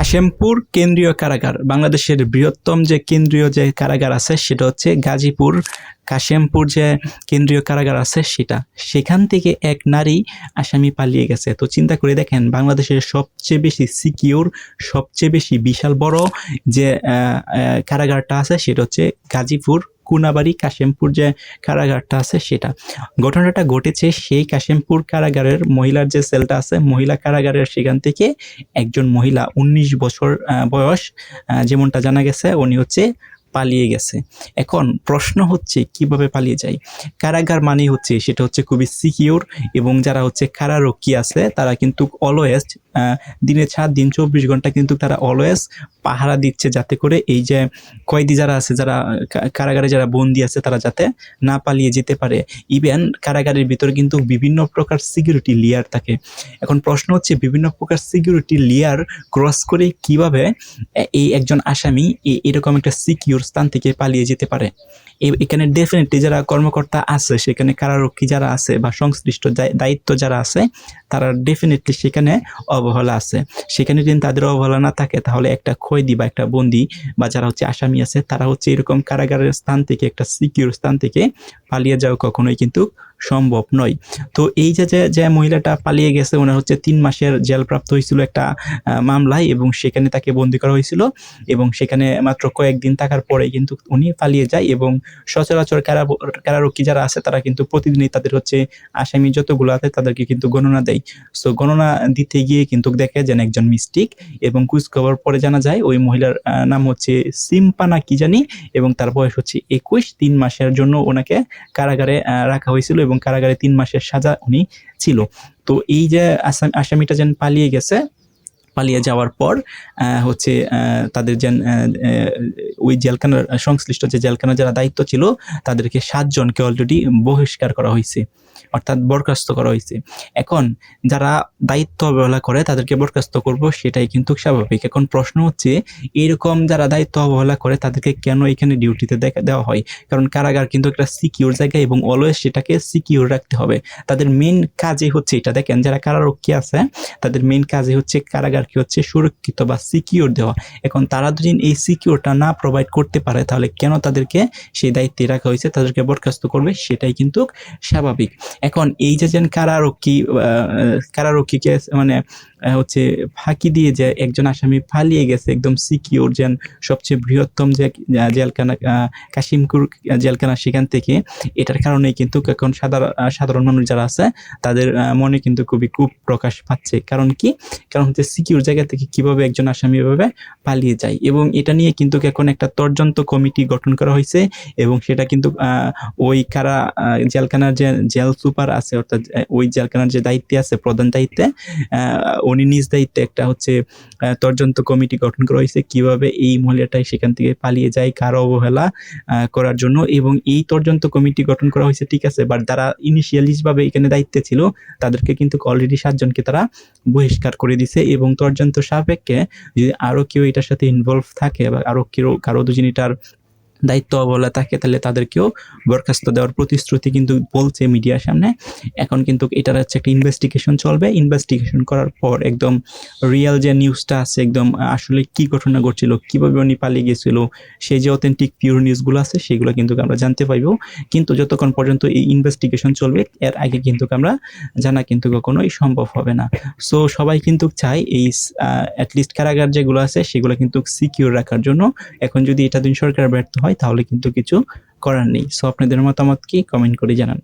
কাশেমপুর কেন্দ্রীয় কারাগার বাংলাদেশের বৃহত্তম যে কেন্দ্রীয় যে কারাগার আছে সেটা হচ্ছে গাজীপুর কাশেমপুর যে কেন্দ্রীয় কারাগার আছে সেখান থেকে এক নারী আসামি পালিয়ে গেছে। তো চিন্তা করে দেখেন, বাংলাদেশের সবচেয়ে বেশি সিকিউর, সবচেয়ে বেশি বিশাল বড় যে কারাগারটা আছে সেটা হচ্ছে গাজীপুর কোনাবাড়ি কাশেমপুর যে কারাগারটা আছে সেটা। ঘটনাটা ঘটেছে সেই কাশেমপুর কারাগারের মহিলার যে সেলটা আছে, মহিলা কারাগারের, সেখান থেকে একজন মহিলা 19 বছর বয়স, যেমনটা জানা গেছে, উনি হচ্ছে পালিয়ে গেছে। এখন প্রশ্ন হচ্ছে কিভাবে পালিয়ে যায়। কারাগার মানেই হচ্ছে সেটা হচ্ছে খুবই সিকিউর, এবং যারা হচ্ছে কারারক্ষী আছে তারা কিন্তু অলওয়েজ দিনে 7 দিন 24 ঘন্টা কিন্তু তারা অলওয়েজ পাহারা দিচ্ছে, যাতে করে এই যে কয়েদি যারা আছে, যারা কারাগারে যারা বন্দী আছে, তারা যাতে না পালিয়ে যেতে পারে। ইভেন কারাগারের ভিতরে কিন্তু বিভিন্ন প্রকার সিকিউরিটি লেয়ার থাকে। এখন প্রশ্ন হচ্ছে বিভিন্ন প্রকার সিকিউরিটি লেয়ার ক্রস করে কিভাবে এই একজন আসামি এরকম একটা সিকিউর স্থান থেকে পালিয়ে যেতে পারে। এখানে ডেফিনেটলি যারা কর্মকর্তা আছে, সেখানে কারারক্ষী যারা আছে বা সংশ্লিষ্ট দায়িত্ব যারা আছে, তারা ডেফিনেটলি সেখানে অবহেলা আছে। সেখানে যদি তাদের অবহেলা না থাকে, তাহলে একটা কয়েদি বা একটা বন্দী বা যারা হচ্ছে আসামি আছে, তারা হচ্ছে এরকম কারাগারের স্থান থেকে, একটা সিকিউর স্থান থেকে পালিয়ে যাওয়া কখনোই কিন্তু সম্ভব নয়। তো এই যে মহিলাটা পালিয়ে গেছে, ওনার হচ্ছে 3 মাসের জেলপ্রাপ্ত হয়েছিল একটা মামলায়, এবং সেখানে তাকে বন্দী করা হয়েছিল, এবং সেখানে মাত্র কয়েকদিন থাকার পরে কিন্তু উনি পালিয়ে যায়। এবং সচরাচর কারারক্ষী যারা আছে, তারা কিন্তু প্রতিদিনই তাদের হচ্ছে আসামি যতগুলো আছে তাদেরকে কিন্তু গণনা দেয়। সো গণনা দিতে গিয়ে কিন্তু দেখে যেন একজন মিস্টেক, এবং খোঁজখবর পরে জানা যায় ওই মহিলার নাম হচ্ছে সিম্পানা কি জানি, এবং তার বয়স হচ্ছে 21। 3 মাসের জন্য ওনাকে কারাগারে রাখা হয়েছিল, এবং কারাগারে 3 মাসের সাজা উনি ছিল। তো এই যে আসামিটা যেন পালিয়ে গেছে, পালিয়ে যাওয়ার পর হচ্ছে তাদের যেন ওই জেলখানার সংশ্লিষ্ট যে জেলখানার যারা দায়িত্ব ছিল, তাদেরকে 7 জনকে অলরেডি বহিষ্কার করা হয়েছে, অর্থাৎ বরখাস্ত করা হয়েছে। এখন যারা দায়িত্ব অবহেলা করে তাদেরকে বরখাস্ত করব, সেটাই কিন্তু স্বাভাবিক। এখন প্রশ্ন হচ্ছে, এরকম যারা দায়িত্ব অবহেলা করে তাদেরকে কেন এখানে ডিউটিতে দেওয়া হয়? কারণ কারাগার কিন্তু একটা সিকিউর জায়গা, এবং অলওয়েজ সেটাকে সিকিউর রাখতে হবে। তাদের মেইন কাজই হচ্ছে এটা। দেখেন, যারা কারারক্ষী আছে তাদের মেইন কাজই হচ্ছে কারাগারকে হচ্ছে সুরক্ষিত বা সিকিউর দেওয়া। এখন তারা যদি এই সিকিউরটা না প্রোভাইড করতে পারে, তাহলে কেন তাদেরকে সেই দায়িত্বে রাখা হয়েছে, তাদেরকে বরখাস্ত করবে, সেটাই কিন্তু স্বাভাবিক। এখন এই যে কারারক্ষীকে মানে হচ্ছে ফাঁকি দিয়ে যে একজন আসামি পালিয়ে গেছে একদম সিকিউর, যেন সবচেয়ে বৃহত্তম যে জেলখানা কাশিমপুর জেলখানা, সেখান থেকে, এটার কারণে কিন্তু এখন সাধারণ মানুষ যারা আছে তাদের মনে কিন্তু খুবই খুব প্রকাশ পাচ্ছে। কারণ কি? কারণ হচ্ছে সিকিউর জায়গা থেকে কিভাবে একজন আসামি এভাবে পালিয়ে যায়। এবং এটা নিয়ে কিন্তু এখন একটা তদন্ত কমিটি গঠন করা হয়েছে, এবং সেটা কিন্তু ওই জেলখানার যে জেল সুপার আছে, অর্থাৎ ওই জেলখানার যে দায়িত্বে আছে, প্রধান দায়িত্বে, উনি নিজ দায়িত্বে একটা হচ্ছে তদন্ত কমিটি গঠন করা হয়েছে কিভাবে এই মহিলাটাই সেখান থেকে পালিয়ে যায়, কারো অবহেলা করার জন্য। এবং এই তদন্ত কমিটি গঠন করা হয়েছে, ঠিক আছে, বাট যারা ইনিশিয়ালি ভাবে এখানে দায়িত্বে ছিল তাদেরকে কিন্তু অলরেডি 7 জনকে তারা বহিষ্কার করে দিছে। এবং তদন্ত সাপেক্ষে যদি আরো কেউ এটার সাথে ইনভলভ থাকে বা আরো কেউ কারো দুজন এটার দায়িত্ব অবহেলা থাকে, তাহলে তাদেরকেও বরখাস্ত দেওয়ার প্রতিশ্রুতি কিন্তু বলছে মিডিয়ার সামনে। এখন কিন্তু এটার হচ্ছে একটা ইনভেস্টিগেশন চলবে। ইনভেস্টিগেশন করার পর একদম রিয়েল যে নিউজটা আছে, একদম আসলে কি ঘটনা ঘটছিল, কিভাবে উনি পালিয়ে গেছিল, সেই যে অথেন্টিক পিওর নিউজগুলো আছে, সেগুলো কিন্তু আমরা জানতে পাইব। কিন্তু যতক্ষণ পর্যন্ত এই ইনভেস্টিগেশন চলবে, এর আগে কিন্তু আমরা জানা কিন্তু কখনোই সম্ভব হবে না। সো সবাই কিন্তু চায় এই অ্যাটলিস্ট কারাগার যেগুলো আছে সেগুলো কিন্তু সিকিউর রাখার জন্য। এখন যদি এটা দিন সরকার ব্যর্থ হয়, তাহলে কিন্তু কিছু করার নেই। সো আপনাদের মতামত কি, কমেন্ট করে জানান।